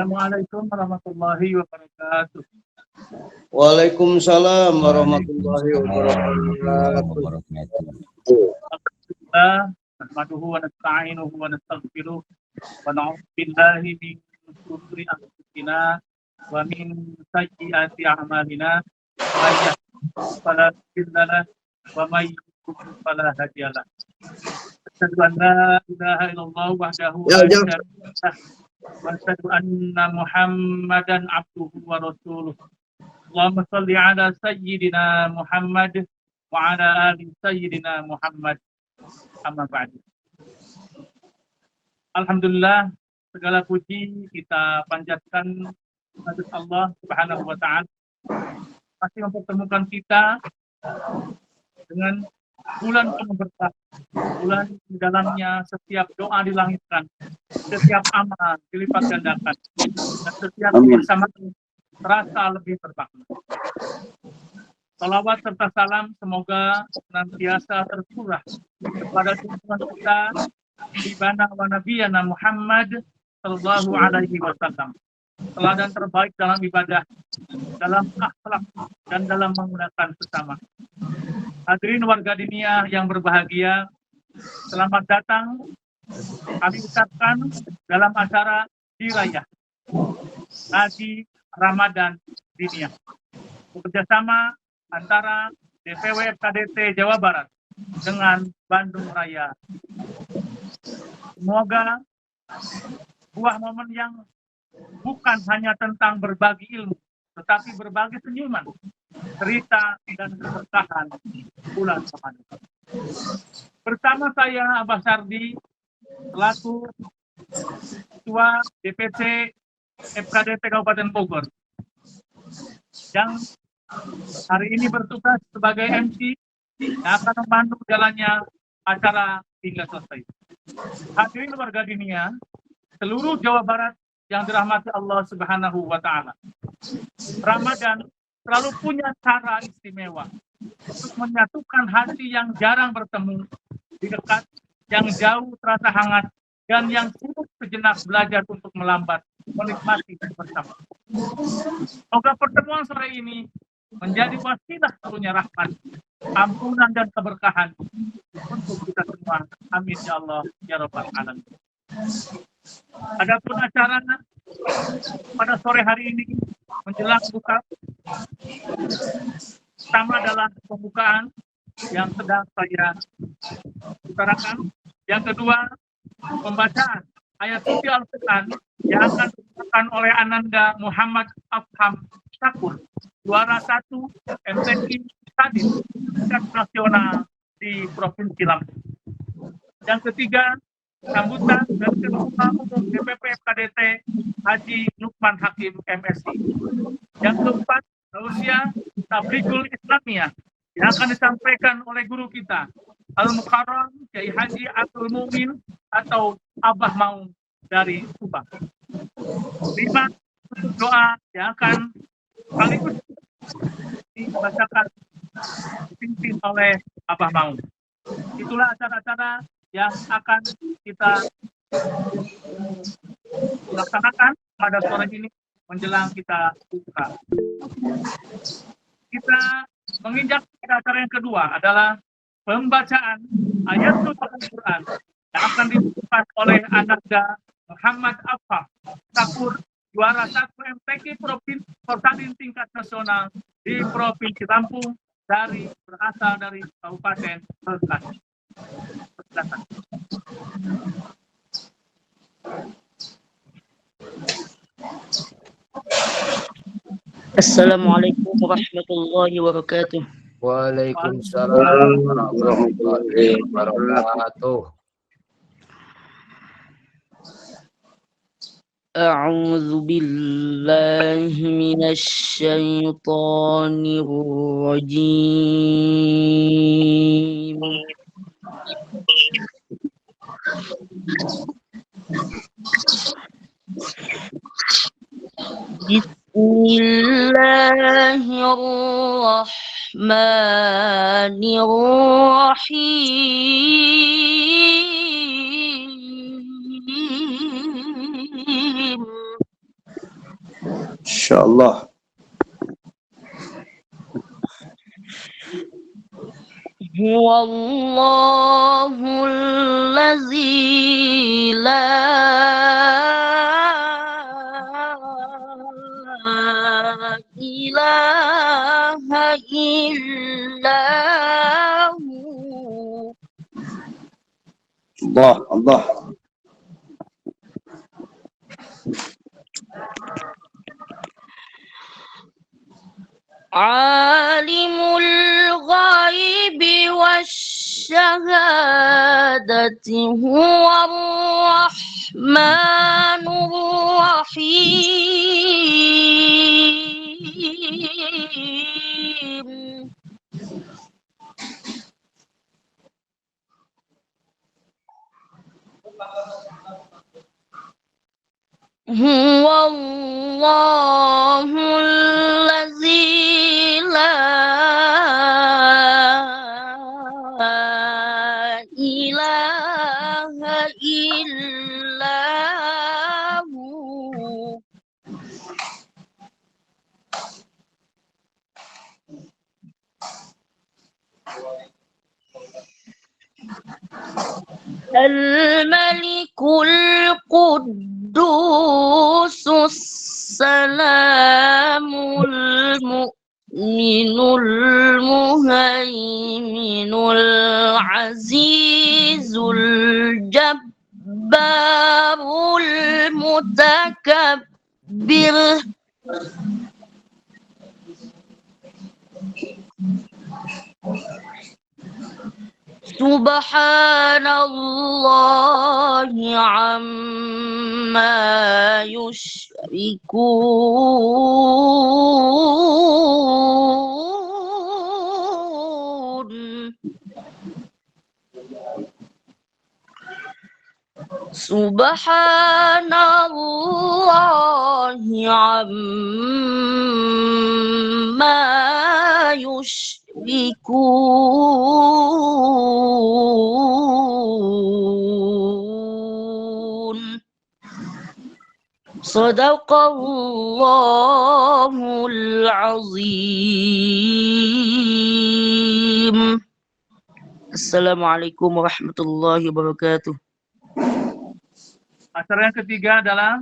Assalamualaikum warahmatullahi wabarakatuh. Waalaikumsalam warahmatullahi wabarakatuh. Alhamdulillah, nahmaduhu wa nasta'inuhu wa nastaghfiruh wa na'udzu billahi min shururi anfusina wa min sayyiati a'malina. May yahdihillahu fala mudilla lahu wa may yudlil fala hadiya lahu. Asyhadu an la ilaha illallah wahdahu la syarika lah wa asyhadu anna Muhammadan abduhu wa rasuluh. Allahumma shalli ala sayyidina Muhammad wa ala ali sayyidina Muhammad. Amma ba'du. Alhamdulillah, segala puji kita panjatkan kepada Allah Subhanahu wa taala masih mempertemukan kita dengan bulan penuh berkah, bulan di dalamnya setiap doa dilangitkan, setiap amal dilipat gandakan, dan setiap kebersamaan terasa lebih bermakna. Salawat serta salam semoga senantiasa tercurah kepada junjungan kita Ibana wa Nabiyana Muhammad sallallahu alaihi wasallam. Teladan terbaik dalam ibadah, dalam akhlak, dan dalam menggunakan sesama. Hadirin warga dunia yang berbahagia, selamat datang kami ucapkan dalam acara Dirayah Ngaji Ramadan Diniyah, bekerjasama antara DPW FKDT Jawa Barat dengan Bandung Raya. Semoga buah momen yang bukan hanya tentang berbagi ilmu, tetapi berbagi senyuman, cerita, dan keberkahan bulan Ramadan. Bersama saya Abah Sardi, selaku Ketua DPC FKDT Kabupaten Bogor, yang hari ini bertugas sebagai MC yang akan membantu jalannya acara hingga selesai. Hadirin warga dunia, seluruh Jawa Barat yang dirahmati Allah Subhanahu wa taala. Ramadan selalu punya cara istimewa untuk menyatukan hati yang jarang bertemu di dekat, yang jauh terasa hangat, dan yang sibuk sejenak belajar untuk melambat, menikmati bersama. Semoga pertemuan sore ini menjadi wasilah turunnya rahmat, ampunan, dan keberkahan untuk kita semua. Amin ya Allah ya Rabbal alamin. Adapun acara pada sore hari ini menjelang buka, pertama adalah pembukaan yang sedang saya utarakan. Yang kedua, pembacaan ayat suci Al-Quran yang akan dibacakan oleh Ananda Muhammad Afham Syakur, juara 1 MTQ Kadin tingkat nasional di Provinsi Lampung. Yang ketiga, sambutan dari Ketua Umum DPP FKDT Haji Lukman Hakim MSI. Yang keempat, tausiah Tabligul Islamiyah yang akan disampaikan oleh guru kita Al-Mukarram Kiai Haji Abdul Mumin atau Abah Maung dari Subang. 5, doa yang akan sekaligus dibacakan dipimpin oleh Abah Maung. Itulah acara-acara yang akan kita laksanakan pada sore ini menjelang kita buka. Kita menginjak pada acara yang kedua adalah pembacaan ayat suci Al-Quran yang akan dibacakan oleh Ananda Muhammad Afham Syakur, juara 1 MTQ Provinsi Korsadin tingkat nasional di Provinsi Lampung, berasal dari Kabupaten Bekasi. Assalamualaikum warahmatullahi wabarakatuh. Waalaikumsalam warahmatullahi wabarakatuh. A'udzu billahi minasy syaithanir rajim. Bismillahirrahmanirrahim. Masyaallah. هو الله الذي لا إله إلا هو Allah, Allah. عالم الغيب والشهادة هو الرحمن الرحيم هو الله الذي لا إله إلا هو الملك القدوس السلام المؤمن المهيمن العزيز الجبار المتكبر سبحان الله عما يشركون سبحان الله عما يشركون صدق الله العظيم السلام عليكم ورحمة الله وبركاته. Acara yang ketiga adalah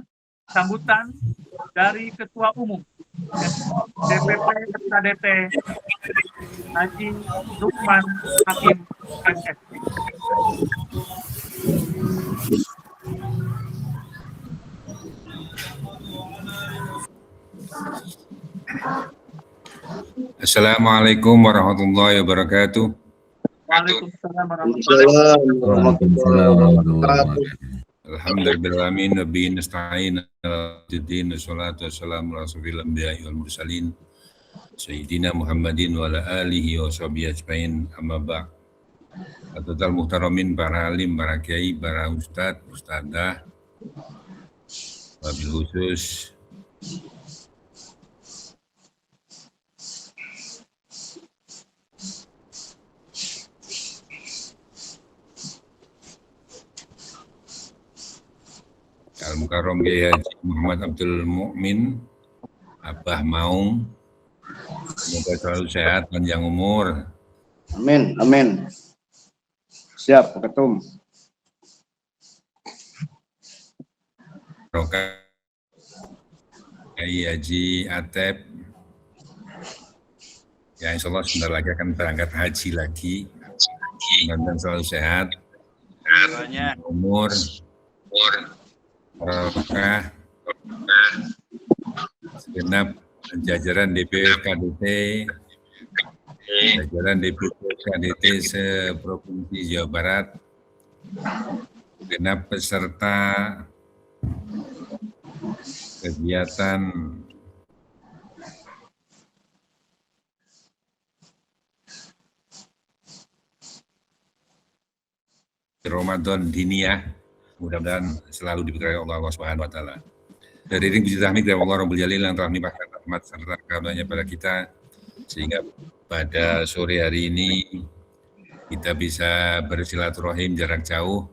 sambutan dari Ketua Umum DPP KDT Haji Lukman Hakim Aceh. Assalamualaikum warahmatullahi wabarakatuh. Waalaikumsalam warahmatullahi wabarakatuh. Alhamdulillahirrahmanirrahim. Nabi nasta'in al-jadin. Wassalatu wassalamu ala rasulil anbiya'i wal mursalin. Sayyidina Muhammadin wa ala alihi wa sahbihi ajmain. Amma ba'd. Total muhtaramin, para alim, para kiai, para ustadz, ustadzah, wabil khusus Al-Mukarram Kiai Haji Muhammad Abdul Mukmin, Abah Maung, semoga selalu sehat, panjang umur. Amin, amin. Siap, Pak Ketum. Roka Kiai Haji Atep, ya insya Allah sebentar lagi akan berangkat haji lagi. Mudah-mudahan selalu sehat, umur, barokah, segenap jajaran DPP KDT, jajaran DPP KDT se-Provinsi Jawa Barat, segenap peserta kegiatan Ramadan Diniyah, mudah-mudahan selalu diberkahi Allah Subhanahu wa taala. Dari ring puji tahmid dari Allah Rabbul Jalil yang telah melimpahkan rahmat serta karunia pada kita, sehingga pada sore hari ini kita bisa bersilaturahim jarak jauh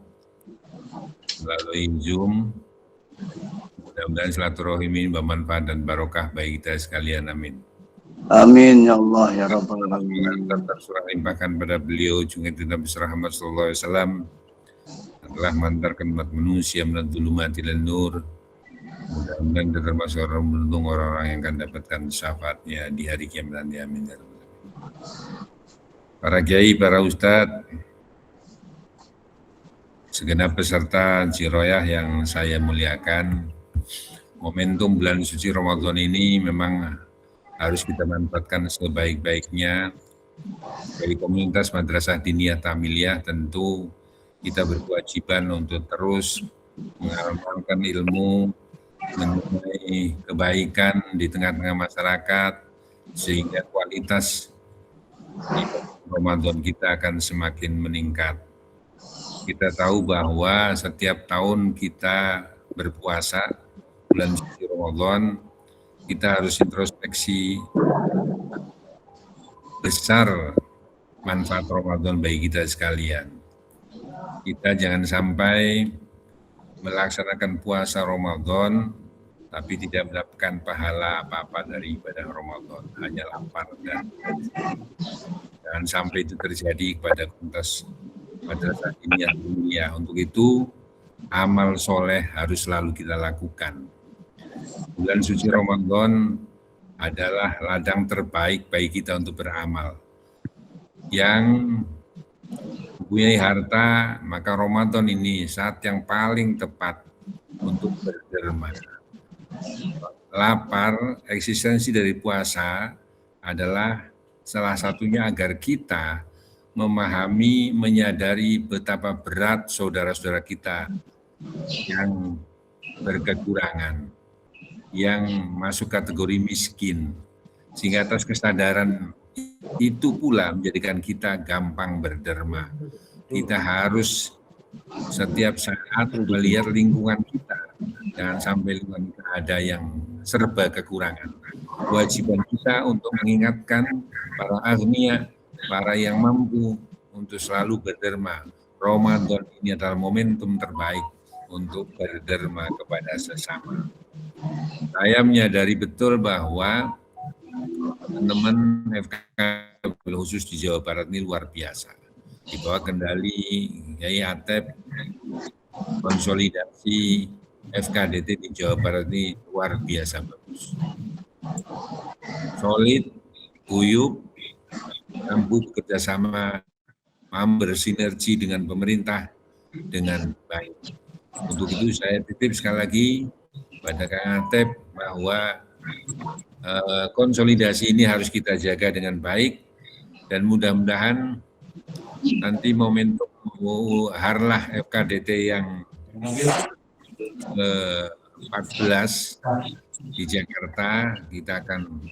melalui Zoom. Mudah-mudahan silaturahim ini bermanfaat dan barokah bagi kita sekalian. Amin. Amin ya Allah ya Rabbal Alamin. Tersurah limpahkan pada beliau junjungan kita Nabi Muhammad sallallahu alaihi wasallam telah mengantarkan umat manusia menuju zulumatil nur. Mudah-mudahan kita termasuk orang beruntung, orang-orang yang akan dapatkan syafaatnya di hari kiamat nanti. Amin ya Rabbal Alamin. Para kiai, para ustadz, segenap peserta Ciroyah yang saya muliakan, momentum bulan suci Ramadan ini memang harus kita manfaatkan sebaik-baiknya. Dari komunitas Madrasah Diniyah Tamiliyah tentu kita berkewajiban untuk terus mengamalkan ilmu, mengenai kebaikan di tengah-tengah masyarakat, sehingga kualitas di Ramadan kita akan semakin meningkat. Kita tahu bahwa setiap tahun kita berpuasa bulan suci Ramadan, kita harus introspeksi besar manfaat Ramadan bagi kita sekalian. Kita jangan sampai melaksanakan puasa Ramadan tapi tidak mendapatkan pahala apa-apa dari ibadah Ramadan, hanya lapar dan jangan sampai itu terjadi kepada komunitas Madrasah Diniyah Tamiliyah. Untuk itu amal soleh harus selalu kita lakukan. Bulan suci Ramadan adalah ladang terbaik bagi kita untuk beramal. Yang mempunyai harta, maka Ramadan ini saat yang paling tepat untuk berderma. Lapar, eksistensi dari puasa adalah salah satunya agar kita memahami, menyadari betapa berat saudara-saudara kita yang berkekurangan, yang masuk kategori miskin, sehingga atas kesadaran itu pula menjadikan kita gampang berderma. Kita harus setiap saat melihat lingkungan kita, jangan sampai lingkungan kita ada yang serba kekurangan. Kewajiban kita untuk mengingatkan para agniya, para yang mampu untuk selalu berderma. Ramadan ini adalah momentum terbaik untuk berderma kepada sesama. Saya menyadari betul bahwa teman-teman FK khusus di Jawa Barat ini luar biasa. Di bawah kendali Yai Atep, konsolidasi FKDT di Jawa Barat ini luar biasa bagus. Solid, guyup, mampu bekerjasama, mampu bersinergi dengan pemerintah dengan baik. Untuk itu saya titip sekali lagi pada Kang Atep bahwa konsolidasi ini harus kita jaga dengan baik dan mudah-mudahan nanti momentum Harlah FKDT yang 14 di Jakarta kita akan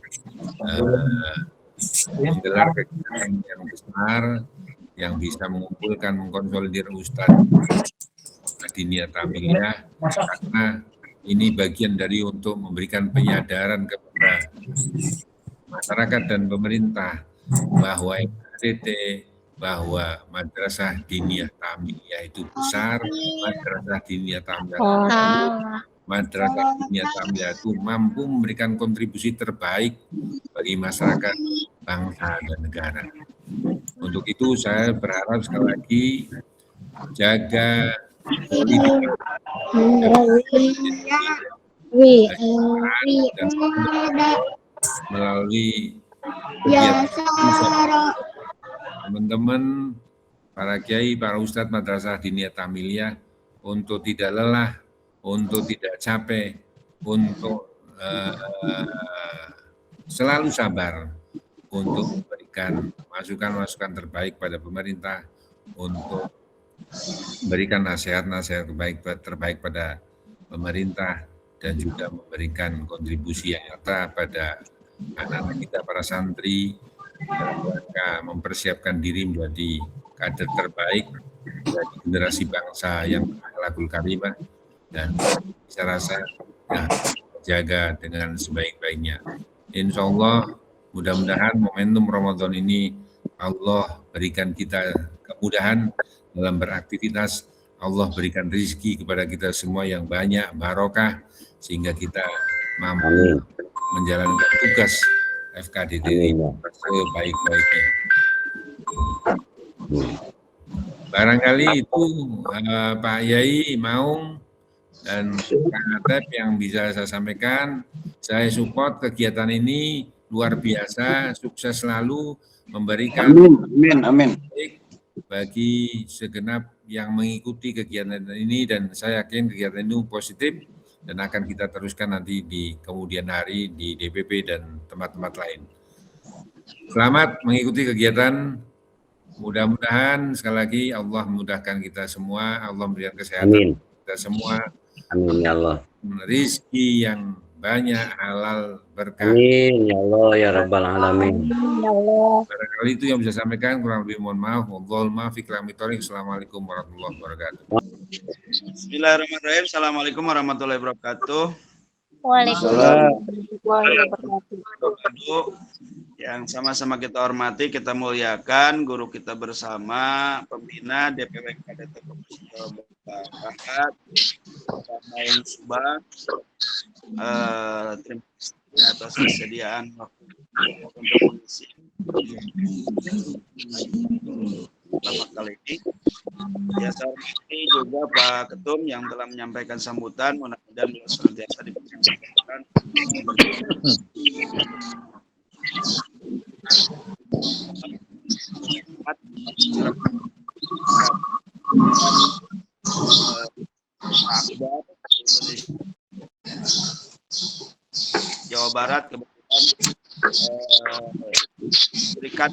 menggelar kegiatan yang besar yang bisa mengumpulkan, mengkonsolidir Ustadz Diniyah Tamiliyah, karena ini bagian dari untuk memberikan penyadaran kepada masyarakat dan pemerintah bahwa FKDT, bahwa Madrasah Diniyah Tamiliyah itu besar, Madrasah Diniyah Tamiliyah itu mampu memberikan kontribusi terbaik bagi masyarakat, bangsa, dan negara. Untuk itu saya berharap sekali lagi jaga melalui teman-teman, para kiai, para ustadz Madrasah Diniyah Tamiliyah untuk tidak lelah, untuk tidak capek, untuk selalu sabar untuk memberikan masukan-masukan terbaik pada pemerintah, untuk memberikan nasihat-nasihat terbaik pada pemerintah, dan juga memberikan kontribusi yang nyata pada anak-anak kita, para santri, dalam rangka mempersiapkan diri menjadi kader terbaik dari generasi bangsa yang akhlakul karimah, dan saya rasa jaga dengan sebaik-baiknya. Insya Allah mudah-mudahan momentum Ramadan ini Allah berikan kita kemudahan dalam beraktivitas, Allah berikan rezeki kepada kita semua yang banyak, barokah, sehingga kita mampu Amin. menjalankan tugas FKDT ini Amin. sebaik-baiknya. Barangkali itu Pak Yai, Maung, dan Kang Atep yang bisa saya sampaikan. Saya support kegiatan ini luar biasa, sukses selalu, memberikan Amin. baik bagi segenap yang mengikuti kegiatan ini, dan saya yakin kegiatan ini positif dan akan kita teruskan nanti di kemudian hari di DPP dan tempat-tempat lain. Selamat mengikuti kegiatan. Mudah-mudahan sekali lagi Allah memudahkan kita semua, Allah memberikan kesehatan kita semua. Amin ya Allah. Rezeki yang banyak, halal, berkah. Amin ya Allah ya Rabbal Alamin. Ya Allah. Barangkali itu yang bisa saya sampaikan, kurang lebih mohon maaf. Assalamualaikum warahmatullahi wabarakatuh. Bismillahirrahmanirrahim. Assalamualaikum warahmatullahi wabarakatuh. Waalaikumsalam warahmatullahi wabarakatuh. Yang sama-sama kita hormati, kita muliakan guru kita bersama, pembina DPW KDT Provinsi Jawa Barat, Pak Maung Subang. Terima kasih atas kesediaan waktu untuk mengisi pertama kali ini. Ya, saya hormati juga Pak Ketum yang telah menyampaikan sambutan, mudah-mudahan beliau senantiasa dipercayakan Jawa Barat kebetulan berikan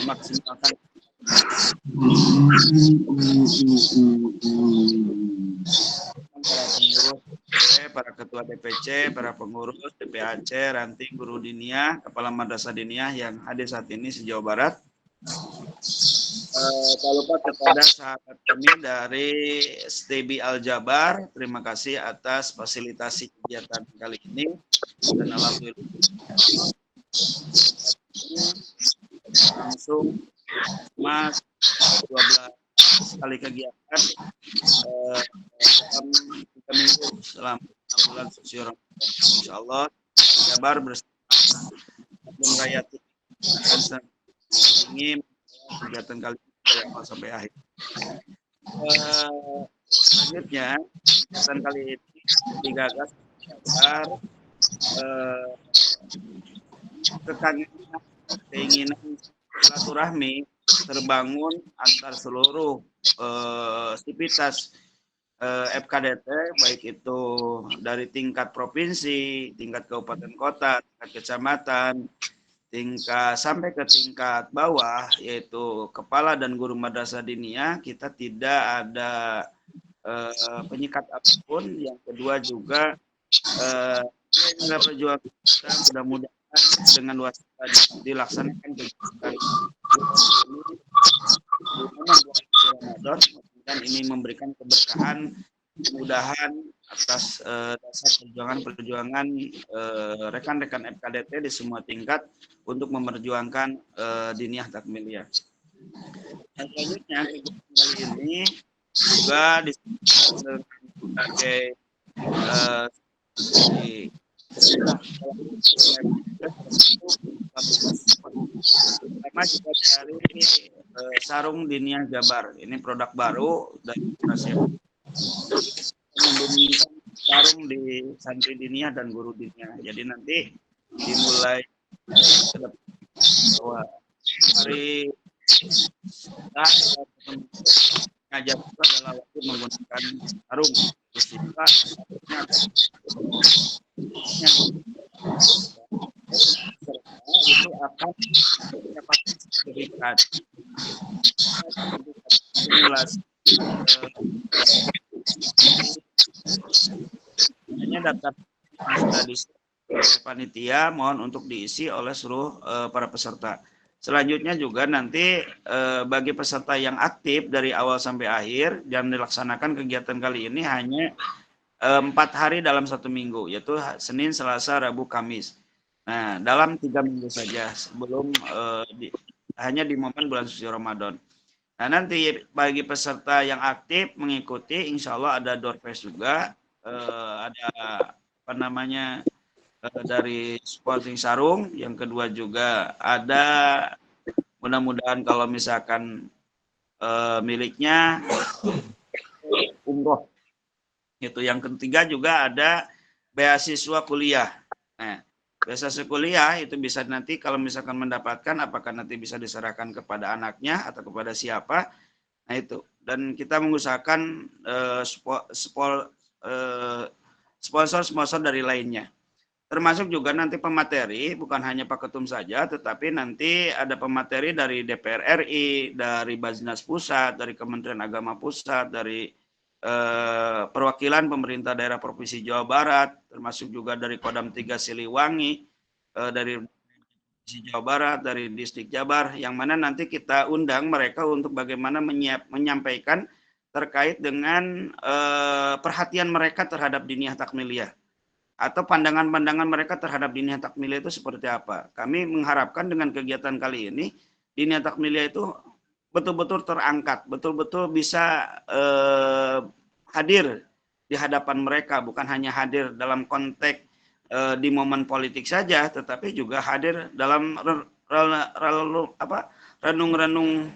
memaksimalkan para pengurus, para ketua DPC, para pengurus DPAC, ranting guru diniyah, kepala madrasah diniyah yang hadir saat ini se-Jawa Barat. Tak lupa kepada sahabat kami dari STB Al-Jabar, terima kasih atas fasilitasi kegiatan kali ini. Dan alhamdulillah langsung Mas 12 kali kegiatan dalam 3 minggu selama bulan suci Ramadan. Insyaallah Jabar bersama Rayati akan ingin kegiatan kali ini sampai akhir. Selanjutnya kegiatan kali ini digagas agar keinginan silaturahmi terbangun antar seluruh sivitas FKDT, baik itu dari tingkat provinsi, tingkat kabupaten kota, tingkat kecamatan, tingkat sampai ke tingkat bawah, yaitu kepala dan guru madrasah diniyah. Kita tidak ada penyikat apapun. Yang kedua juga perjuangan kita mudah-mudahan dengan luas dilaksanakan kegiatan ini Ramadan, dan ini memberikan keberkahan, kemudahan atas dasar perjuangan rekan-rekan FKDT di semua tingkat untuk memperjuangkan diniyah takmiliyah. Dan selanjutnya kali ini juga disebut sebagai pertama juga dari sarung diniyah Jabar. Ini produk baru dari Indonesia. Membunyikan sarung di santri diniyah dan guru diniyah. Jadi nanti dimulai bahwa hari ngajar itu adalah waktu menggunakan sarung. Itu akan dapat sertifikat simulasi. Hanya daftar tadi panitia mohon untuk diisi oleh seluruh para peserta. Selanjutnya juga nanti bagi peserta yang aktif dari awal sampai akhir dan dilaksanakan kegiatan kali ini hanya 4 hari dalam 1 minggu, yaitu Senin, Selasa, Rabu, Kamis. Nah, dalam 3 minggu saja sebelum hanya di momen bulan suci Ramadan. Nah, nanti bagi peserta yang aktif mengikuti, insya Allah ada door prize juga, ada apa namanya dari sporting sarung. Yang kedua juga ada mudah-mudahan kalau misalkan miliknya umroh. Itu yang ketiga juga ada beasiswa kuliah. Nah, beasiswa kuliah itu bisa nanti kalau misalkan mendapatkan, apakah nanti bisa diserahkan kepada anaknya atau kepada siapa. Nah itu. Dan kita mengusahakan sponsor dari lainnya. Termasuk juga nanti pemateri, bukan hanya Pak Ketum saja, tetapi nanti ada pemateri dari DPR RI, dari Baznas Pusat, dari Kementerian Agama Pusat, dari perwakilan pemerintah daerah Provinsi Jawa Barat, termasuk juga dari Kodam 3 Siliwangi, dari Provinsi Jawa Barat, dari Distrik Jabar, yang mana nanti kita undang mereka untuk bagaimana menyampaikan terkait dengan perhatian mereka terhadap diniyah takmiliyah atau pandangan-pandangan mereka terhadap diniyah takmiliyah itu seperti apa. Kami mengharapkan dengan kegiatan kali ini diniyah takmiliyah itu betul-betul terangkat, betul-betul bisa hadir di hadapan mereka, bukan hanya hadir dalam konteks di momen politik saja, tetapi juga hadir dalam renung-renung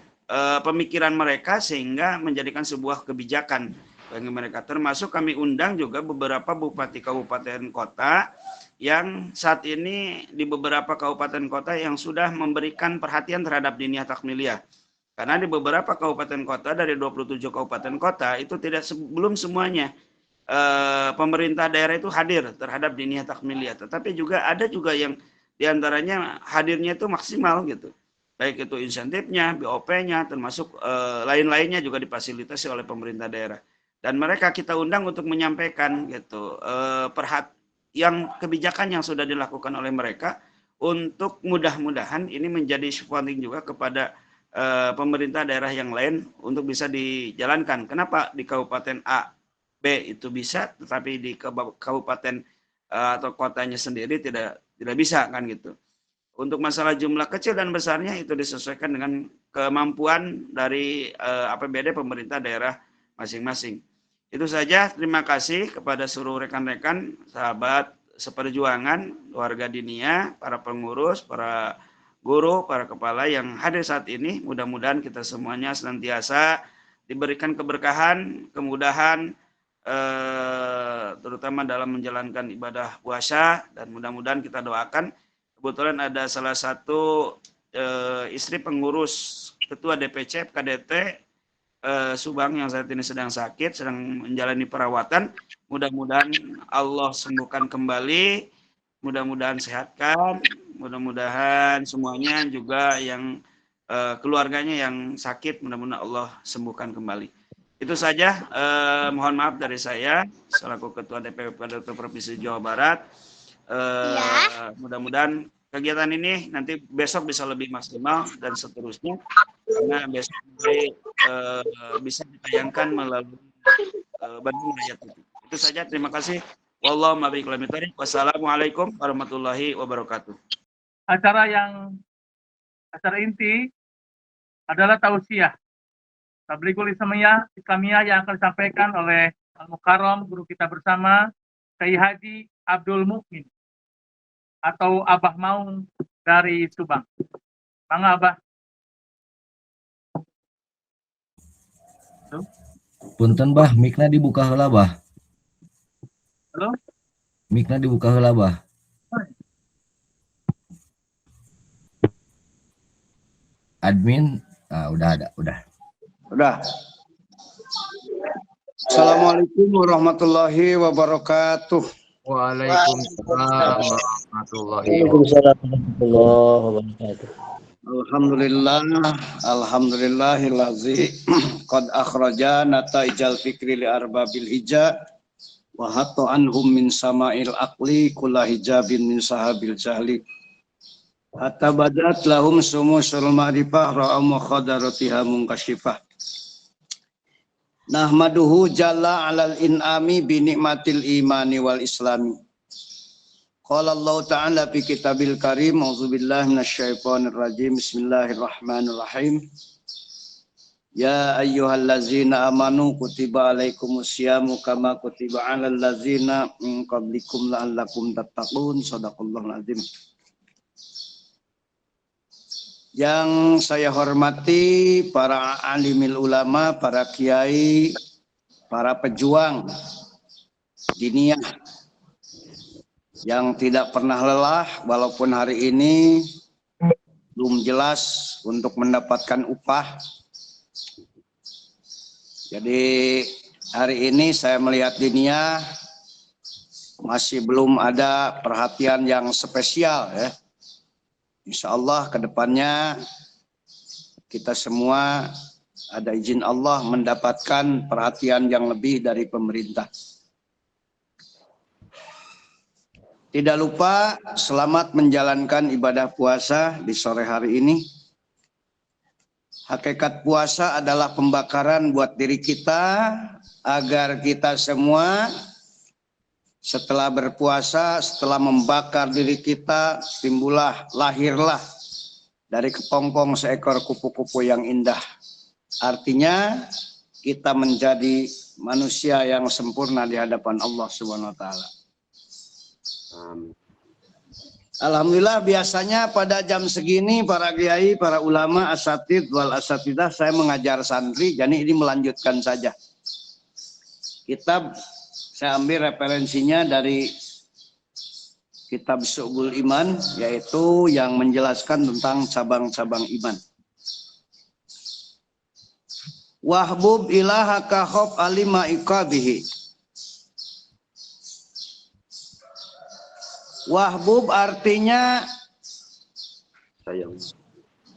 pemikiran mereka sehingga menjadikan sebuah kebijakan bagi mereka. Termasuk kami undang juga beberapa bupati kabupaten kota yang saat ini di beberapa kabupaten kota yang sudah memberikan perhatian terhadap diniyah takmiliyah. Karena di beberapa kabupaten kota, dari 27 kabupaten kota, itu belum semuanya pemerintah daerah itu hadir terhadap diniyah takmiliyah. Tetapi juga ada juga yang diantaranya hadirnya itu maksimal gitu. Baik itu insentifnya, BOP-nya, termasuk lain-lainnya juga difasilitasi oleh pemerintah daerah. Dan mereka kita undang untuk menyampaikan gitu yang kebijakan yang sudah dilakukan oleh mereka untuk mudah-mudahan ini menjadi supporting juga kepada pemerintah daerah yang lain untuk bisa dijalankan. Kenapa di kabupaten A, B itu bisa, tetapi di kabupaten atau kotanya sendiri tidak bisa kan gitu. Untuk masalah jumlah kecil dan besarnya itu disesuaikan dengan kemampuan dari APBD pemerintah daerah masing-masing. Itu saja, terima kasih kepada seluruh rekan-rekan, sahabat seperjuangan, warga diniyah, para pengurus, para guru, para kepala yang hadir saat ini. Mudah-mudahan kita semuanya senantiasa diberikan keberkahan, kemudahan, terutama dalam menjalankan ibadah puasa, dan mudah-mudahan kita doakan. Kebetulan ada salah satu istri pengurus ketua DPC KDT Subang yang saat ini sedang sakit, sedang menjalani perawatan. Mudah-mudahan Allah sembuhkan kembali, mudah-mudahan sehatkan, mudah-mudahan semuanya juga yang keluarganya yang sakit, mudah-mudahan Allah sembuhkan kembali. Itu saja, mohon maaf dari saya selaku Ketua DPP Provinsi Jawa Barat. Mudah-mudahan kegiatan ini nanti besok bisa lebih maksimal dan seterusnya, karena besok bisa ditayangkan melalui Bandung Raya TV. Itu saja, terima kasih. Wassalamualaikum warahmatullahi wabarakatuh. Acara inti adalah tausiah Tabligul Islamiyah yang akan disampaikan oleh Al-Mukarram, guru kita bersama, Kiai Haji Abdul Mukmin atau Abah Maung dari Subang. Mangga Abah. Punten Bah, mikna dibuka heula Bah. Halo? Mikna dibuka heula Bah. Admin, udah ada, udah. Assalamualaikum warahmatullahi wabarakatuh. Waalaikumsalam warahmatullahi wabarakatuh. Alhamdulillahillazi qad akhraja nataijal fikri li arbabil hija wa hatta anhum min sama'il aqli kulla hijabin min sahabil jahli hatta badat lahum sumusul ma'rifah ra'am wa khadaratiha munkashifah. Nahmaduhu jalla alal in'ami bi nikmatil imani wal islami. Qala Allah ta'ala fi kitabil karim, a'udzubillahi minasyaitonir rajim, bismillahirrahmanirrahim. Ya ayyuhallazina amanu kutiba alaikumusyamu kama kutiba alal ladzina min qablikum la'allakum tattaqun. Shadaqallahul azim. Yang saya hormati para alimil ulama, para kiai, para pejuang diniyah yang tidak pernah lelah walaupun hari ini belum jelas untuk mendapatkan upah. Jadi hari ini saya melihat diniyah masih belum ada perhatian yang spesial ya. Insya Allah ke depannya kita semua ada izin Allah mendapatkan perhatian yang lebih dari pemerintah. Tidak lupa selamat menjalankan ibadah puasa di sore hari ini. Hakikat puasa adalah pembakaran buat diri kita agar kita semua setelah berpuasa, setelah membakar diri kita, lahirlah dari kepompong seekor kupu-kupu yang indah. Artinya kita menjadi manusia yang sempurna di hadapan Allah Subhanahu wa taala. Alhamdulillah biasanya pada jam segini para kiai, para ulama, asatid wal asatidah saya mengajar santri, jadi ini melanjutkan saja. Kitab saya ambil referensinya dari kitab Syu'bul Iman, yaitu yang menjelaskan tentang cabang-cabang iman. Wahbub ilahaka khof alima iqabihi. Wahbub artinya sayang.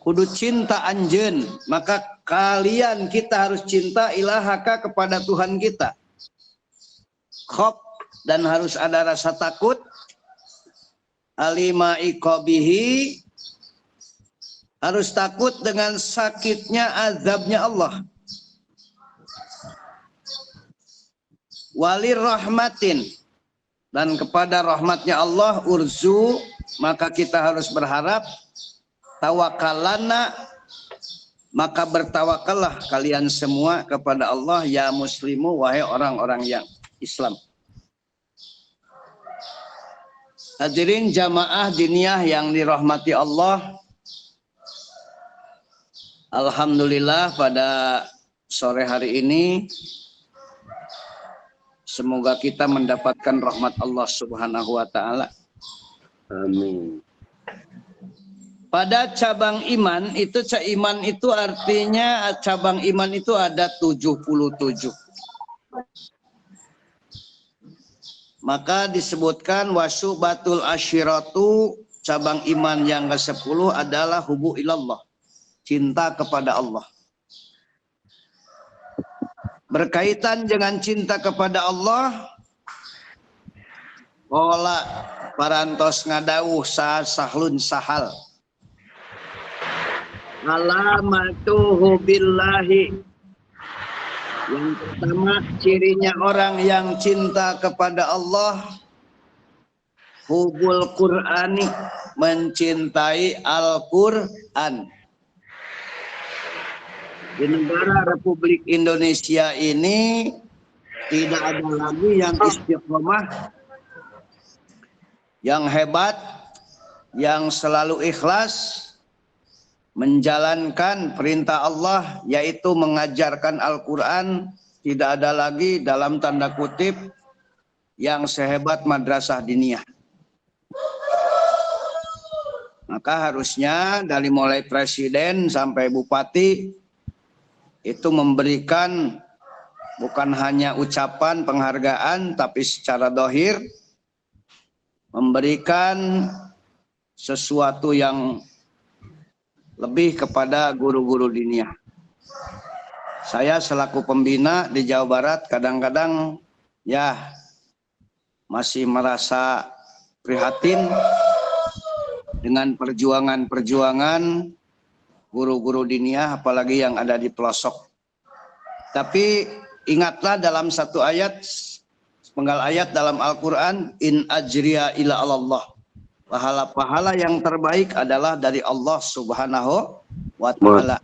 Kudu cinta anjeun, maka kalian kita harus cinta ilahaka kepada Tuhan kita. Khof dan harus ada rasa takut. Alima iqabihi harus takut dengan sakitnya azabnya Allah. Walir rahmatin dan kepada rahmatnya Allah urzu, maka kita harus berharap. Tawakalana, maka bertawakallah kalian semua kepada Allah ya muslimu, wahai orang-orang yang Islam. Hadirin jamaah diniyah yang dirahmati Allah, alhamdulillah pada sore hari ini semoga kita mendapatkan rahmat Allah Subhanahu wa taala. Amin. Pada cabang iman itu, iman itu artinya cabang iman itu ada 77. Maka disebutkan wasyubatul asyiratu, cabang iman yang ke-10 adalah hubu ilallah, cinta kepada Allah. Berkaitan dengan cinta kepada Allah, ola parantos ngadawuh sahlun sahal. Alamatuhu billahi. Yang pertama cirinya orang yang cinta kepada Allah, hubul Qur'ani, mencintai Al-Qur'an. Di negara Republik Indonesia ini tidak ada lagi yang istiqomah, yang hebat, yang selalu ikhlas menjalankan perintah Allah, yaitu mengajarkan Al-Quran. Tidak ada lagi dalam tanda kutip yang sehebat madrasah diniyah. Maka harusnya dari mulai presiden sampai bupati itu memberikan bukan hanya ucapan penghargaan, tapi secara dohir memberikan sesuatu yang lebih kepada guru-guru diniyah. Saya selaku pembina di Jawa Barat kadang-kadang ya masih merasa prihatin dengan perjuangan-perjuangan guru-guru diniyah, apalagi yang ada di pelosok. Tapi ingatlah dalam satu ayat, sepenggal ayat dalam Al-Quran, in ajriya ila Allah. Pahala-pahala yang terbaik adalah dari Allah Subhanahu wa ta'ala.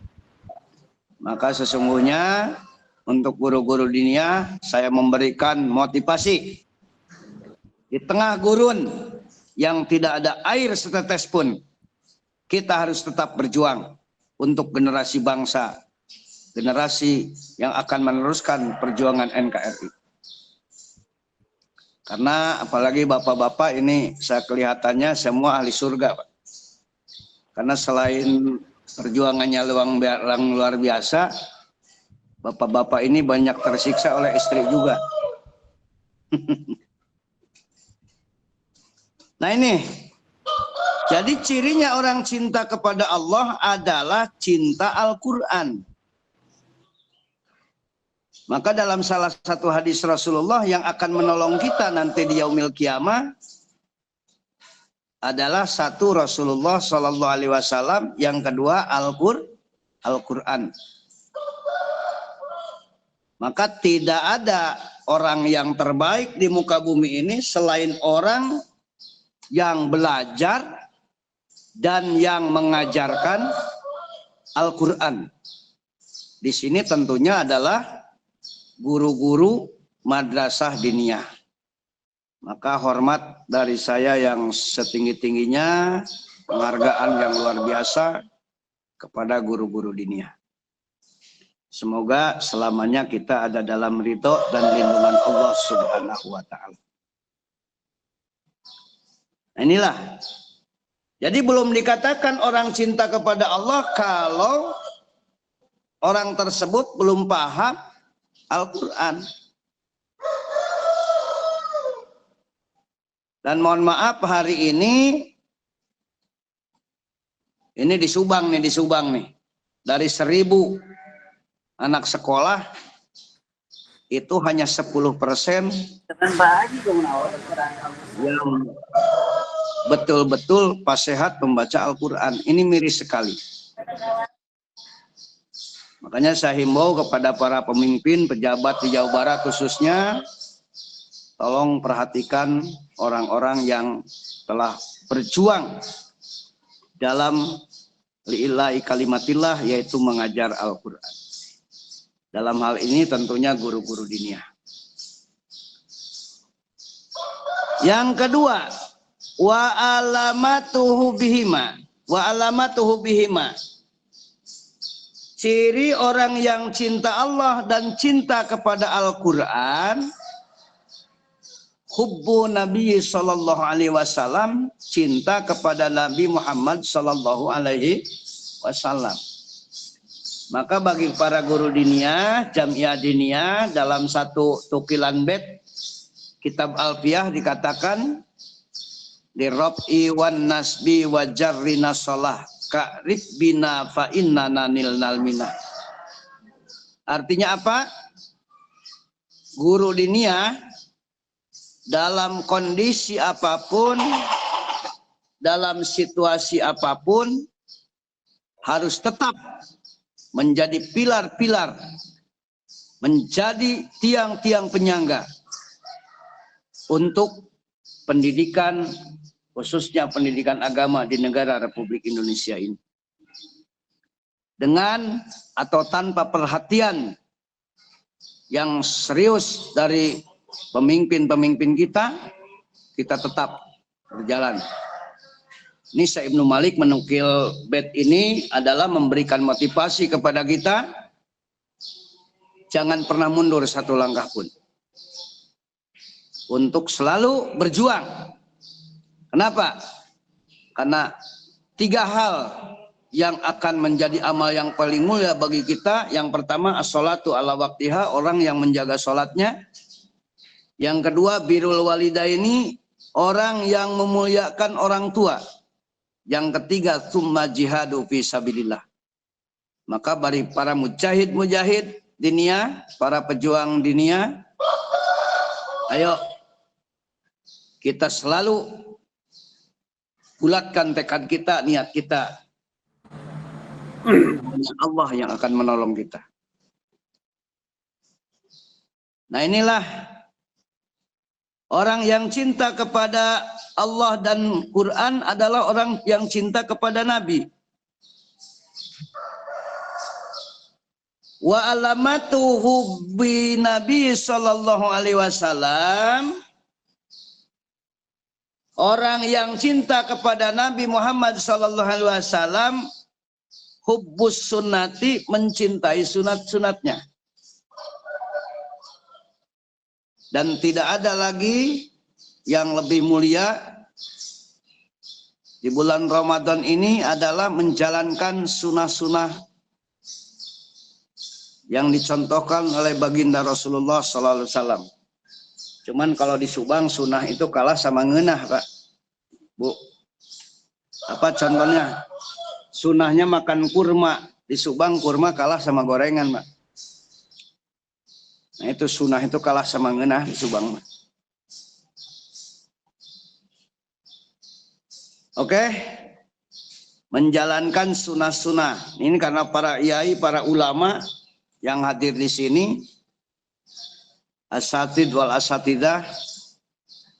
Maka sesungguhnya untuk guru-guru dunia saya memberikan motivasi. Di tengah gurun yang tidak ada air setetes pun, kita harus tetap berjuang untuk generasi bangsa, generasi yang akan meneruskan perjuangan NKRI. Karena apalagi bapak-bapak ini saya kelihatannya semua ahli surga, Pak. Karena selain perjuangannya luar biasa, bapak-bapak ini banyak tersiksa oleh istri juga. Nah ini, jadi cirinya orang cinta kepada Allah adalah cinta Al-Quran. Maka dalam salah satu hadis Rasulullah yang akan menolong kita nanti di yaumil kiamah adalah satu Rasulullah Shallallahu Alaihi Wasallam, yang kedua Al-Quran. Maka tidak ada orang yang terbaik di muka bumi ini selain orang yang belajar dan yang mengajarkan Al-Quran. Di sini tentunya adalah guru-guru madrasah diniyah. Maka hormat dari saya yang setinggi-tingginya, penghargaan yang luar biasa kepada guru-guru diniyah. Semoga selamanya kita ada dalam ridho dan lindungan Allah Subhanahu wa Ta'ala. Nah, inilah. Jadi belum dikatakan orang cinta kepada Allah kalau orang tersebut belum paham Al-Quran. Dan mohon maaf hari ini di Subang nih, dari 1.000 anak sekolah itu hanya 10% yang betul-betul fasihat membaca Al-Quran. Ini miris sekali. Makanya saya himbau kepada para pemimpin, pejabat di Jawa Barat khususnya, tolong perhatikan orang-orang yang telah berjuang dalam lillahi kalimatillah, yaitu mengajar Al-Quran. Dalam hal ini tentunya guru-guru diniyah. Yang kedua, wa alamatuhu bihima. Ciri orang yang cinta Allah dan cinta kepada Al-Quran, hubbu Nabi sallallahu alaihi wasallam, cinta kepada Nabi Muhammad sallallahu alaihi wasallam. Maka bagi para guru diniyah, jamiah diniyah, dalam satu tukilan bait kitab Alfiyah dikatakan di Rab'i wan nasbi wa jarri nasalah ka'rif bina fa innana nilnal minah. Artinya apa? Guru diniyah dalam kondisi apapun, dalam situasi apapun, harus tetap menjadi pilar-pilar, menjadi tiang-tiang penyangga untuk pendidikan, khususnya pendidikan agama di negara Republik Indonesia ini. Dengan atau tanpa perhatian yang serius dari pemimpin-pemimpin kita tetap berjalan. Ini Syekh Ibnu Malik menukil bait ini adalah memberikan motivasi kepada kita, jangan pernah mundur satu langkah pun, untuk selalu berjuang. Kenapa? Karena 3 hal yang akan menjadi amal yang paling mulia bagi kita. Yang pertama, as-sholatu ala waktiha, orang yang menjaga sholatnya. Yang kedua, birrul walidaini, orang yang memuliakan orang tua. Yang ketiga, tsumma jihadu fi sabilillah. Maka bagi para mujahid diniyah, para pejuang diniyah, ayo kita selalu bulatkan tekad kita, niat kita. Allah yang akan menolong kita. Nah, inilah orang yang cinta kepada Allah dan Quran adalah orang yang cinta kepada Nabi. Wa alamatu hubbi Nabi sallallahu alaihi wasallam, orang yang cinta kepada Nabi Muhammad sallallahu alaihi wasallam, hubbus sunnati, mencintai sunat-sunatnya. Dan tidak ada lagi yang lebih mulia di bulan Ramadan ini adalah menjalankan sunnah-sunnah yang dicontohkan oleh baginda Rasulullah sallallahu alaihi wasallam. Cuman kalau di Subang sunnah itu kalah sama ngeunah, Pak. Bu. Apa contohnya? Sunnahnya makan kurma. Di Subang kurma kalah sama gorengan, Pak. Nah, itu sunnah itu kalah sama ngeunah di Subang. Oke? Menjalankan sunnah-sunnah. Ini karena para yai, para ulama yang hadir di sini, asatid wal asatidah,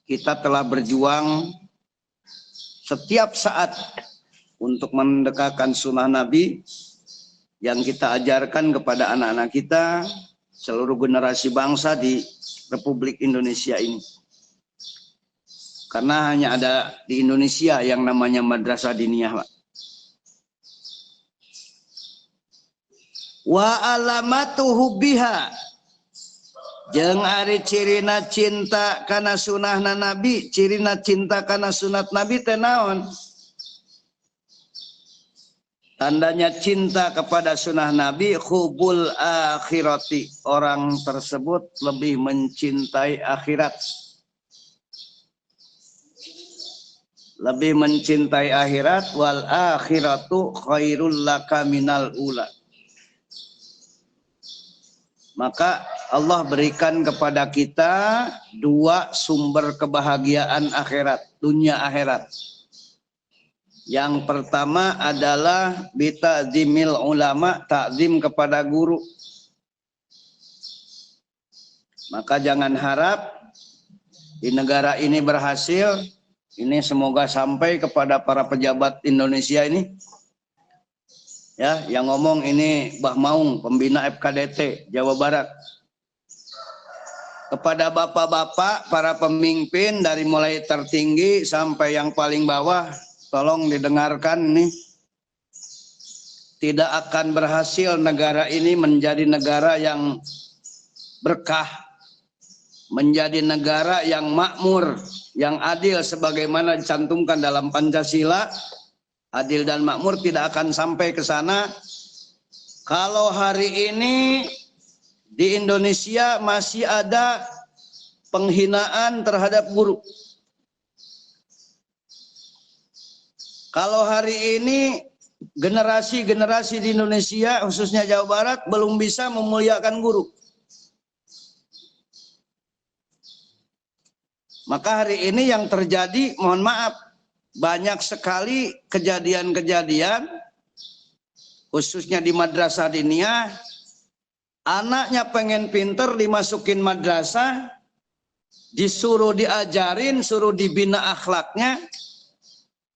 kita telah berjuang setiap saat untuk mendekatkan sunnah Nabi yang kita ajarkan kepada anak-anak kita, seluruh generasi bangsa di Republik Indonesia ini. Karena hanya ada di Indonesia yang namanya madrasah diniyah, Pak. Wa alamatuhu biha, jeung ari cirina cinta kana sunahna Nabi, cirina cinta kana sunat Nabi teh naon? Tandanya cinta kepada sunnah Nabi, hubul akhirati, orang tersebut lebih mencintai akhirat. Lebih mencintai akhirat, wal akhiratu khairul laka minal ula. Maka Allah berikan kepada kita dua sumber kebahagiaan akhirat, dunia akhirat. Yang pertama adalah bita'zimil ulama, takzim kepada guru. Maka jangan harap di negara ini berhasil. Ini semoga sampai kepada para pejabat Indonesia ini. Ya, yang ngomong ini Mbah Maung, pembina FKDT Jawa Barat. Kepada bapak-bapak, para pemimpin dari mulai tertinggi sampai yang paling bawah, tolong didengarkan nih. Tidak akan berhasil negara ini menjadi negara yang berkah, menjadi negara yang makmur, yang adil sebagaimana dicantumkan dalam Pancasila. Adil dan makmur tidak akan sampai ke sana kalau hari ini di Indonesia masih ada penghinaan terhadap guru. Kalau hari ini generasi-generasi di Indonesia, khususnya Jawa Barat, belum bisa memuliakan guru. Maka hari ini yang terjadi, mohon maaf, banyak sekali kejadian-kejadian, khususnya di madrasah diniyah, anaknya pengen pinter dimasukin madrasah, disuruh diajarin, suruh dibina akhlaknya,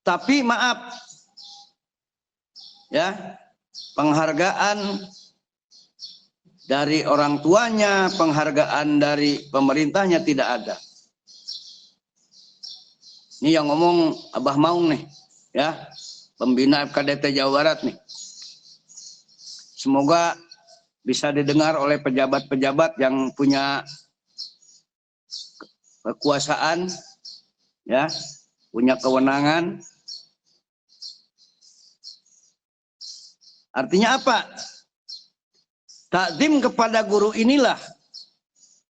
tapi maaf, ya, penghargaan dari orang tuanya, penghargaan dari pemerintahnya tidak ada. Ini yang ngomong Abah Maung nih, ya, pembina FKDT Jawa Barat nih. Semoga bisa didengar oleh pejabat-pejabat yang punya kekuasaan, ya, punya kewenangan. Artinya apa? Takzim kepada guru inilah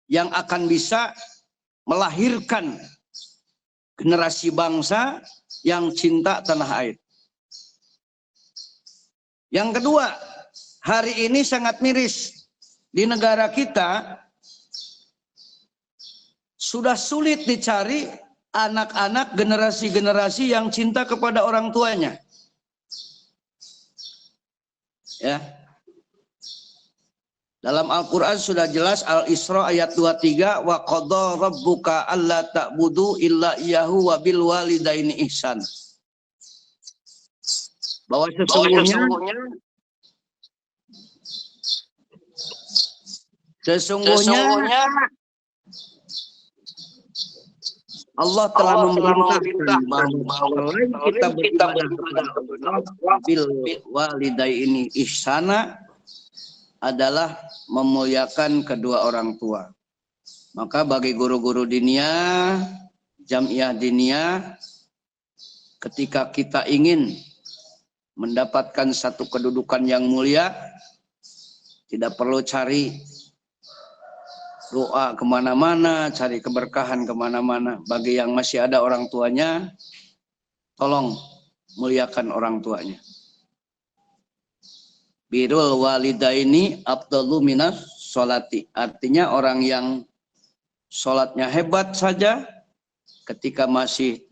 yang akan bisa melahirkan generasi bangsa yang cinta tanah air. Yang kedua, hari ini sangat miris. Di negara kita sudah sulit dicari anak-anak generasi-generasi yang cinta kepada orang tuanya. Ya. Dalam Al-Quran sudah jelas, Al-Isra ayat 23, wa qadha rabbuka alla ta'budu illa iyyahu wa bil walidaini ihsan. Bahwa sesungguhnya Sesungguhnya Allah telah memerintahkan bahwa selain kita beribadah kepada Allah, bil walidaini ihsana adalah memuliakan kedua orang tua. Maka bagi guru-guru diniyah, jamiah diniyah, ketika kita ingin mendapatkan satu kedudukan yang mulia, tidak perlu cari doa kemana-mana, cari keberkahan kemana-mana. Bagi yang masih ada orang tuanya, tolong muliakan orang tuanya. Birrul walidaini afdalu minas sholati. Artinya orang yang sholatnya hebat saja, ketika masih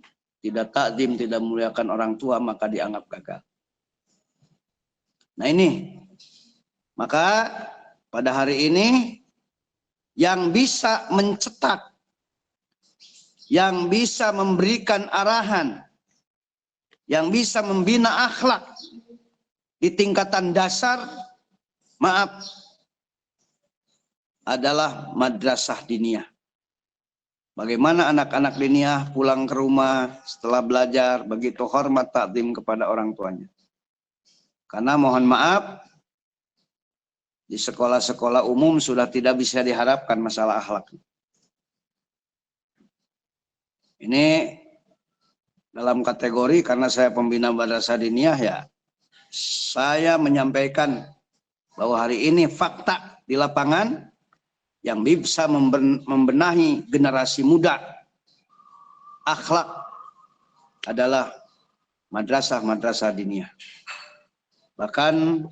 tidak takdim, tidak muliakan orang tua, maka dianggap gagal. Nah ini, maka pada hari ini yang bisa mencetak, yang bisa memberikan arahan, yang bisa membina akhlak di tingkatan dasar, maaf, adalah madrasah diniyah. Bagaimana anak-anak diniyah pulang ke rumah setelah belajar begitu hormat takdim kepada orang tuanya. Karena mohon maaf, di sekolah-sekolah umum sudah tidak bisa diharapkan masalah akhlak. Ini dalam kategori karena saya pembina madrasah diniyah ya, saya menyampaikan bahwa hari ini fakta di lapangan yang bisa membenahi generasi muda akhlak adalah madrasah-madrasah diniyah. Bahkan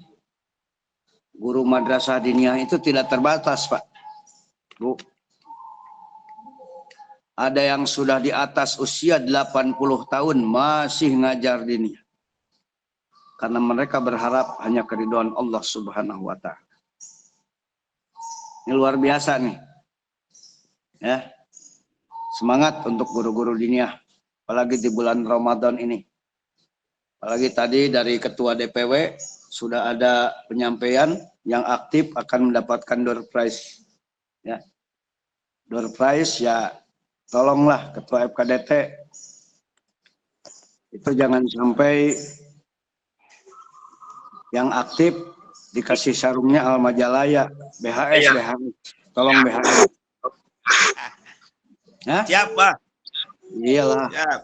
guru madrasah diniyah itu tidak terbatas, Pak. Bu. Ada yang sudah di atas usia 80 tahun masih ngajar diniyah. Karena mereka berharap hanya keridhaan Allah Subhanahu wa Ta'ala. Ini luar biasa nih. Ya. Semangat untuk guru-guru diniyah, apalagi di bulan Ramadan ini. Apalagi tadi dari ketua DPW sudah ada penyampaian yang aktif akan mendapatkan door prize. Ya. Door prize ya, tolonglah ketua FKDT itu jangan sampai yang aktif dikasih sarungnya Al-Majalaya, BHS, BHS. Tolong BHS. Hah? Siapa? Iyalah. Siap.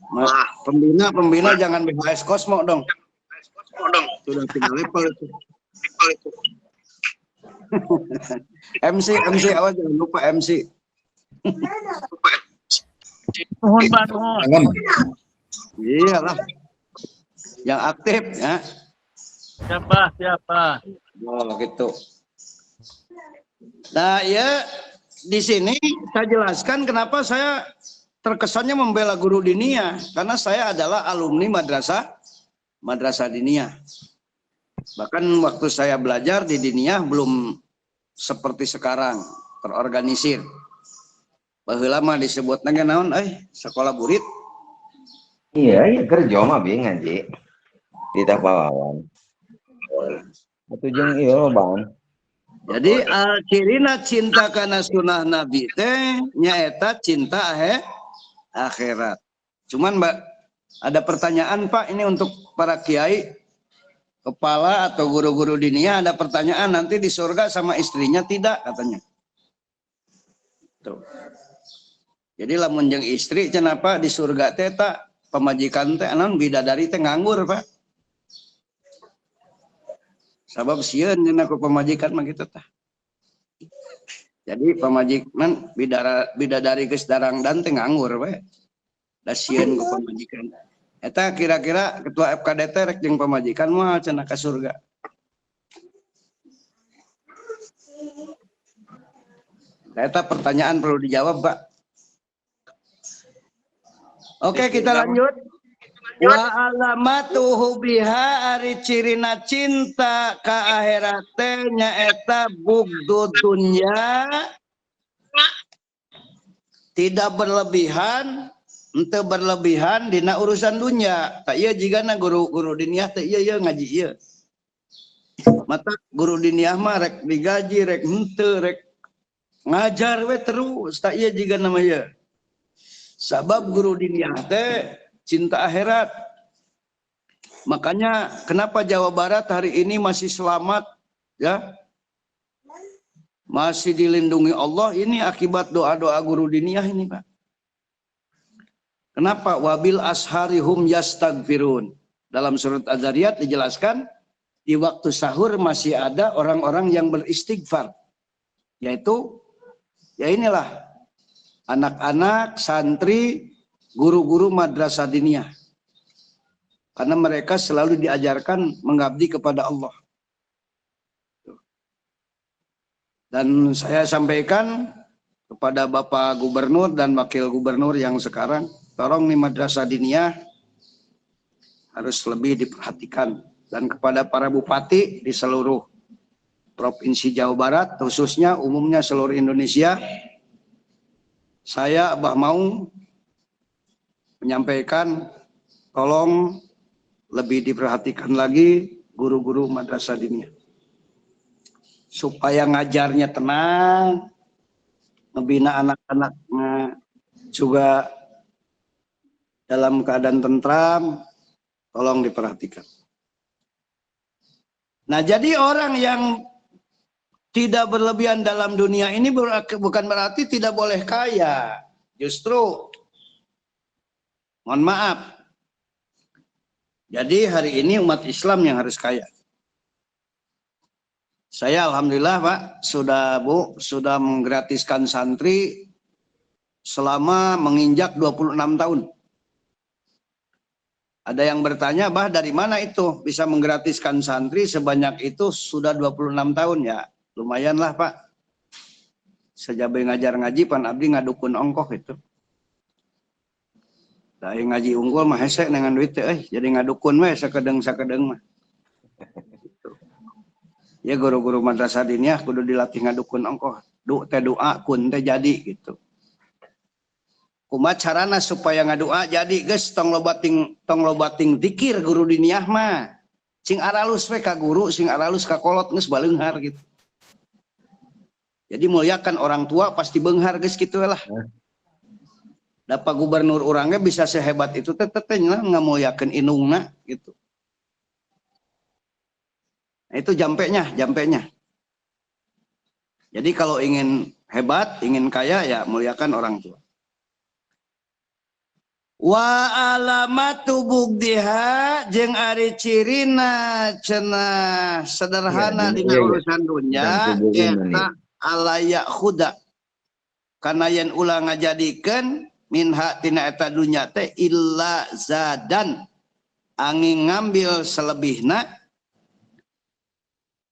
Mas, pembina jangan BHS Kosmo dong. Sudah 3 level itu. MC awas jangan lupa MC. Mohon bantuan. Iyalah. Yang aktif ya. Siapa? Oh gitu. Nah ya di sini saya jelaskan kenapa saya terkesannya membela guru diniyah, karena saya adalah alumni madrasah diniyah. Bahkan waktu saya belajar di diniyah belum seperti sekarang terorganisir. Baheula mah disebutna naon sekolah burit. Iya kerja mah bingung ngaji di Pawawan. Atuh jeung ieu Bang. Jadi cirina cinta kana sunnah Nabi teh nyaeta cinta akhirat. Cuman Mbak, ada pertanyaan Pak, ini untuk para kiai, kepala atau guru-guru diniyah, ada pertanyaan, nanti di surga sama istrinya tidak katanya. Tuh. Jadi lamun jeung istri kenapa di surga teh tak pemajikan teh naon bidadari teh nganggur Pak. Sabab sieun cenah ku pemajikan mah kitu tah. Jadi pemajikan bidadari geus darangdan teh nganggur we. Da sieun ku pemajikan. Eta kira-kira ketua FKDT rek jeung pemajikan mah cenah ka surga. Eta pertanyaan perlu dijawab, Pak. Oke, kita lanjut. Wa alamatuhu biha ari cirina cinta ka akhirat teh nyaeta bugdu dunya, tidak berlebihan, henteu berlebihan dina urusan dunya. Tak ieu jigana guru-guru diniyah teh ieu ngaji ieu. Mata guru diniyah mah rek digaji rek henteu rek ngajar we terus tak iya juga namanya. Sabab guru diniyah teh cinta akhirat. Makanya kenapa Jawa Barat hari ini masih selamat ya? Masih dilindungi Allah ini akibat doa-doa guru diniyah ini, Pak. Kenapa? Wabil asharihum yastagfirun. Dalam surat Az-Zariyat dijelaskan di waktu sahur masih ada orang-orang yang beristighfar. Yaitu ya inilah anak-anak, santri, guru-guru madrasah diniyah. Karena mereka selalu diajarkan mengabdi kepada Allah. Dan saya sampaikan kepada Bapak Gubernur dan Wakil Gubernur yang sekarang, tolong nih madrasah diniyah harus lebih diperhatikan. Dan kepada para bupati di seluruh Provinsi Jawa Barat, khususnya umumnya seluruh Indonesia, saya Abah mau menyampaikan tolong lebih diperhatikan lagi guru-guru madrasah diniyah. Supaya ngajarnya tenang, membina anak-anaknya juga dalam keadaan tentram, tolong diperhatikan. Nah, jadi orang yang tidak berlebihan dalam dunia ini bukan berarti tidak boleh kaya. Justru, mohon maaf, jadi hari ini umat Islam yang harus kaya. Saya alhamdulillah Pak, sudah menggratiskan santri selama menginjak 26 tahun. Ada yang bertanya, Bah dari mana itu bisa menggratiskan santri sebanyak itu sudah 26 tahun ya? Lumayan lah Pak. Sejabai ngajar ngaji pan abdi ngadukun ongkoh itu. Dari ngaji unggul mah hese dengan duit jadi ngadukun we sakedeng mah. Ya guru-guru madrasah diniyah kudu dilatih ngadukun ongkoh. Teh doa kun teh jadi gitu. Kumaha carana supaya ngadua jadi geus tong lobating zikir guru diniyah mah. Sing aralus we ka guru, sing aralus ka kolot geus baleunghar gitu. Jadi muliakan orang tua pasti beunghar geus kitu lah. Da Pak Gubernur urangnya bisa sehebat itu teh lah ngamuliakeun indungna gitu. Nah, itu jampenya. Jadi kalau ingin hebat, ingin kaya ya muliakan orang tua. Wa alamatu bugdiha jeung ari cirina cenah sederhana dina urusan dunya eta alaya khuda. Kana yen ulah ngajadikeun minha tina eta dunya teh illa zadan angin ngambil selebihna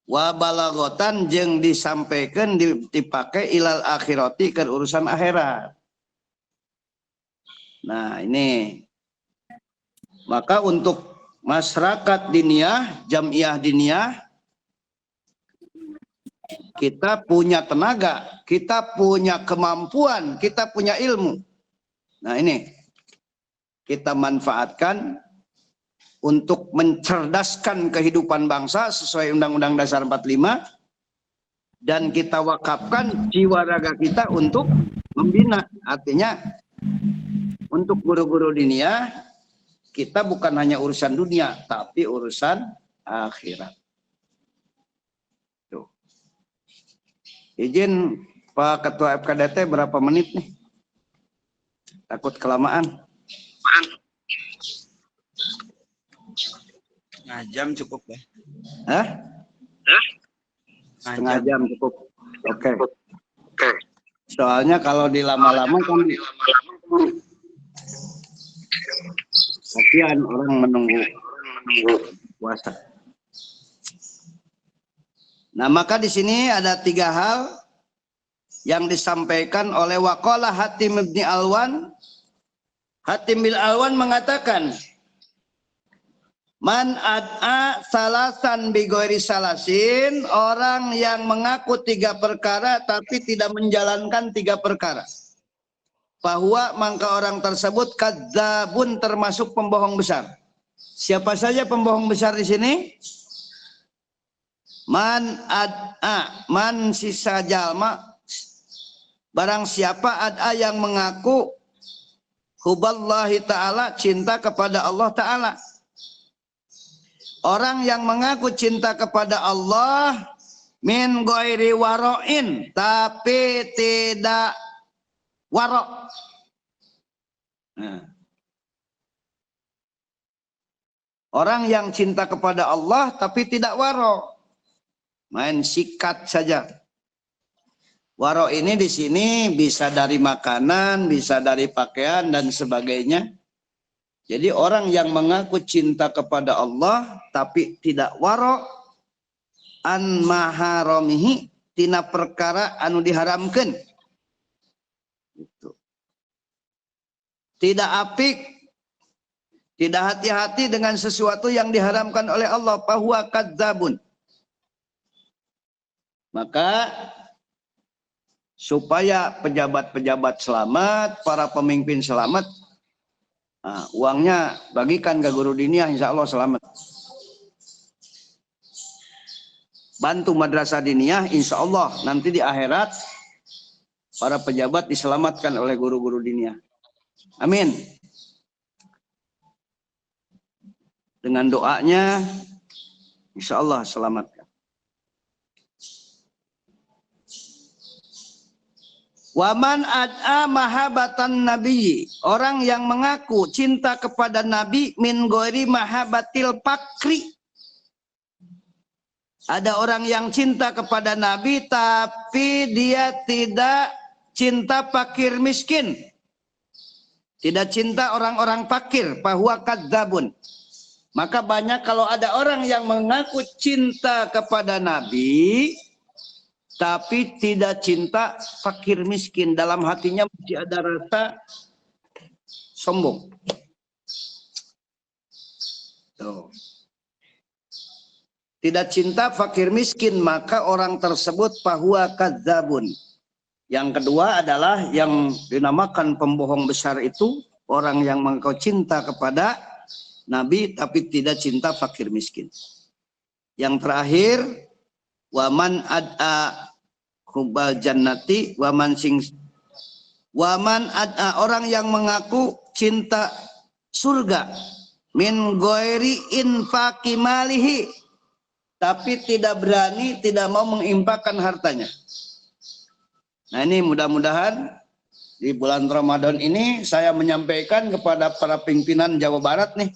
wa balagotan jeung disampaikan dipakai ilal akhirati ke urusan akhirat. Nah ini maka untuk masyarakat diniyah, jamiah diniyah, kita punya tenaga, kita punya kemampuan, kita punya ilmu. Nah ini kita manfaatkan untuk mencerdaskan kehidupan bangsa sesuai Undang-Undang Dasar 45 dan kita wakafkan jiwa raga kita untuk membina. Artinya untuk guru-guru diniyah kita bukan hanya urusan dunia tapi urusan akhirat. Tuh. Izin Pak Ketua FKDT berapa menit nih? Takut kelamaan. Setengah jam cukup ya. Hah? Setengah jam cukup. Oke. Soalnya kalau dilama-lama kan kasihan orang menunggu puasa. Nah maka di sini ada 3 hal yang disampaikan oleh Waqala Hatim bin Alwan. Hatim bin Alwan mengatakan, man ad'a salasan bigoiri salasin, orang yang mengaku 3 perkara tapi tidak menjalankan 3 perkara. Bahwa maka orang tersebut kadzabun, termasuk pembohong besar. Siapa saja pembohong besar di sini? Man sisa jalma, barang siapa ada yang mengaku huballahi ta'ala, cinta kepada Allah ta'ala. Orang yang mengaku cinta kepada Allah min ghairi waro'in, tapi tidak warok. Nah. Orang yang cinta kepada Allah tapi tidak warok, main sikat saja. Warok ini di sini bisa dari makanan, bisa dari pakaian dan sebagainya. Jadi orang yang mengaku cinta kepada Allah tapi tidak warok an maharamihi, tina perkara anu diharamkan. Itu. Tidak apik, tidak hati-hati dengan sesuatu yang diharamkan oleh Allah, fahuwa kadzabun. Maka supaya pejabat-pejabat selamat, para pemimpin selamat, nah, uangnya bagikan ke guru diniyah, insya Allah selamat. Bantu madrasah diniyah, insya Allah nanti di akhirat para pejabat diselamatkan oleh guru-guru diniyah. Amin. Dengan doanya, insya Allah selamatkan. Waman ad'a mahabatan nabi, orang yang mengaku cinta kepada Nabi min ghairi mahabatil fakri. Ada orang yang cinta kepada Nabi tapi dia tidak cinta fakir miskin. Tidak cinta orang-orang fakir, fahuwa kadzabun. Maka banyak kalau ada orang yang mengaku cinta kepada Nabi tapi tidak cinta fakir miskin, dalam hatinya masih ada rasa sombong. Tuh. Tidak cinta fakir miskin, maka orang tersebut fahuwa kadzabun. Yang kedua adalah yang dinamakan pembohong besar itu orang yang mengaku cinta kepada Nabi tapi tidak cinta fakir miskin. Yang terakhir, waman ad'a hubal jannati waman ad'a, orang yang mengaku cinta surga min ghairi infaqi malihi, tapi tidak berani, tidak mau menginfakkan hartanya. Nah ini mudah-mudahan di bulan Ramadan ini saya menyampaikan kepada para pimpinan Jawa Barat nih,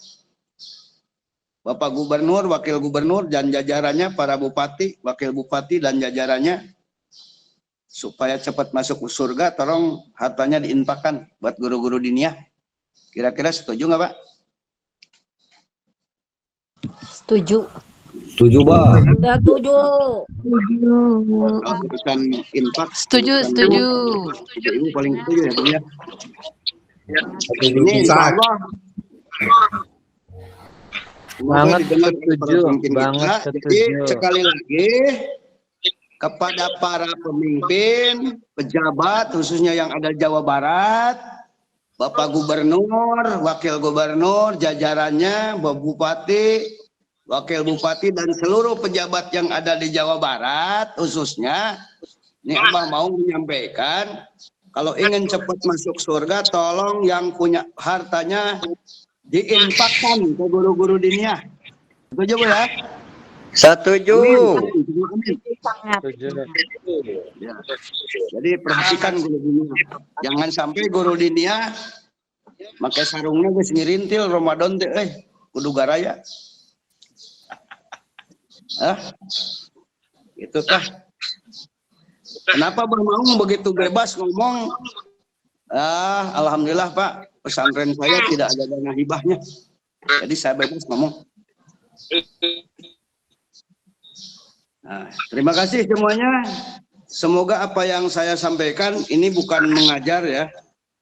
Bapak Gubernur, Wakil Gubernur dan jajarannya, para Bupati, Wakil Bupati dan jajarannya, supaya cepat masuk surga, tolong hartanya diinfakkan buat guru-guru diniyah. Kira-kira setuju nggak Pak? Setuju. Setuju, Bah. Udah setuju. Urusan infak. Setuju. Ibu paling setuju ya, Bu ya. Ini insya Allah. Banget setuju, banget setuju. Jadi sekali lagi kepada para pemimpin, pejabat khususnya yang ada di Jawa Barat, Bapak Gubernur, Wakil Gubernur, jajarannya, Bapak Bupati, Wakil Bupati dan seluruh pejabat yang ada di Jawa Barat khususnya, ini Abah mau menyampaikan, kalau ingin cepat masuk surga, tolong yang punya hartanya diinfakkan ke guru-guru diniyah. Setuju Bu ya? Setuju. Ya. Jadi perhatikan guru diniyah, jangan sampai guru diniyah pakai sarungnya geus ngirintil Ramadan teh kudu garaya. Itu tah. Kenapa Bang Maung begitu bebas ngomong? Alhamdulillah Pak, pesantren saya tidak ada dana hibahnya. Jadi saya bebas ngomong. Nah, terima kasih semuanya. Semoga apa yang saya sampaikan ini bukan mengajar ya.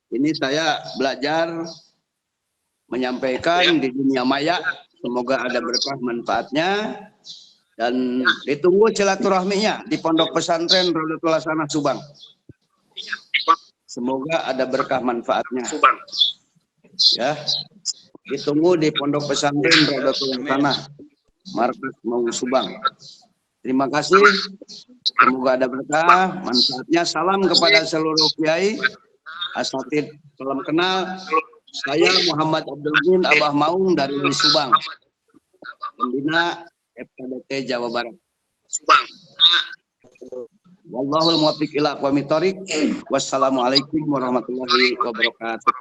Ini saya belajar menyampaikan di dunia maya. Semoga ada berkah manfaatnya. Dan ditunggu silaturahminya di Pondok Pesantren Raudatul Hasanah Subang. Semoga ada berkah manfaatnya. Ya. Ditunggu di Pondok Pesantren Raudatul Hasanah Markas Mau Subang. Terima kasih. Semoga ada berkah, manfaatnya. Salam kepada seluruh kiai, asatid, salam kenal. Saya Muhammad Abdul Abah Maung dari Subang, pembina FKDT Jawa Barat. Wallahul muwaffiq ila aqwamit thoriq. Wassalamualaikum warahmatullahi wabarakatuh.